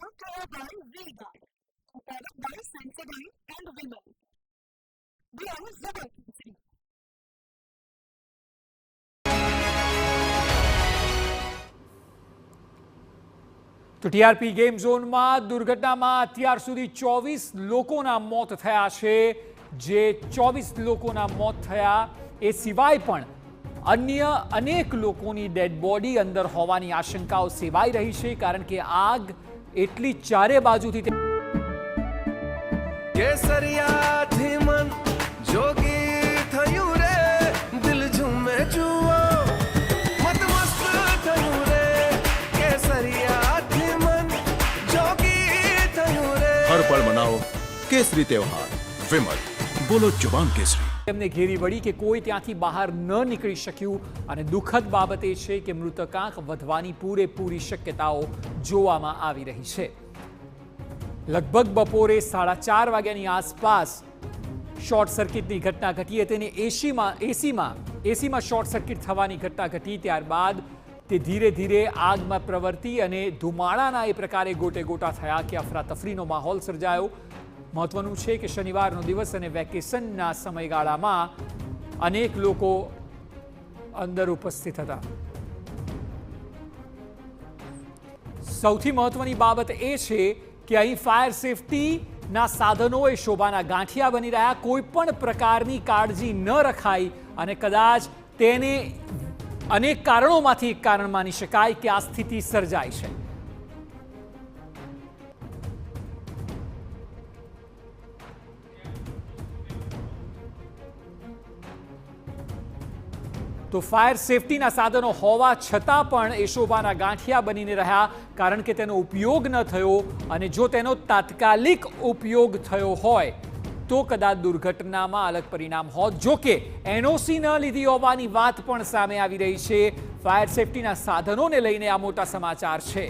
brought to you by V-Guard, powered by Sensodyne and Vimal. Bravo Zabalpur. તો TRP game ઝોનમાં દુર્ઘટનામાં અત્યાર સુધી 24 લોકોના મોત થયા છે. જે 24 લોકોના મોત થયા એ સિવાય પણ અન્ય અનેક લોકોની ડેડ બોડી અંદર હોવાની આશંકાઓ સેવાઈ રહી છે, કારણ કે આગ એટલી ચારે બાજુથી કેસરિયાથી મન જોગી થયું રે, દિલ ઝૂમે જુઓ મતમસ્ત થયું રે, કેસરિયાથી મન જોગી થયું રે. હર પળ મનાવો કેસરી તહેવાર. વિમલ, બોલો જુબાન કેસરી. તેમને ઘેરી વળી કે કોઈ ત્યાંથી બહાર ન નીકળી શક્યું, અને દુઃખદ બાબત એ છે કે મૃતકાંક વધવાની પૂરેપૂરી શક્યતાઓ જોવામાં આવી રહી છે. લગભગ બપોરે 4:30 વાગ્યાની આસપાસ શોર્ટ સર્કિટની ઘટના ઘટી હતી અને એસીમાં શોર્ટ સર્કિટ થવાની ઘટના ઘટી. ત્યારબાદ તે ધીરે ધીરે આગમાં પ્રવર્તી અને ધુમાડાના એ પ્રકારે ગોટે ગોટા થયા કે અફરાતફરીનો માહોલ સર્જાયો. મહત્વનું છે કે શનિવારનો દિવસ અને વેકેશનના સમયગાળામાં અનેક લોકો અંદર ઉપસ્થિત હતા. સૌથી મહત્વની બાબત એ છે કે અહીં ફાયર સેફટીના સાધનો એ શોભાના ગાંઠિયા બની રહ્યા. કોઈ પણ પ્રકારની કાળજી ન રખાઈ અને કદાચ તેને અનેક કારણોમાંથી એક કારણ માની શકાય કે આ સ્થિતિ સર્જાય છે. તો ફાયર સેફટીના સાધનો હોવા છતાં પણ એ શોભાના ગાંઠિયા બનીને રહ્યા, કારણ કે તેનો ઉપયોગ ન થયો. અને જો તેનો તાત્કાલિક ઉપયોગ થયો હોય તો કદાચ દુર્ઘટનામાં અલગ પરિણામ હોત. જો કે એનઓસી ન લીધી હોવાની વાત પણ સામે આવી રહી છે. ફાયર સેફટીના સાધનોને લઈને આ મોટા સમાચાર છે.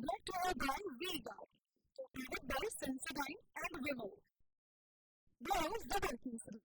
Brought to you by V-Guard, powered by Sensodyne and Vimal. Bravo Zabalpur.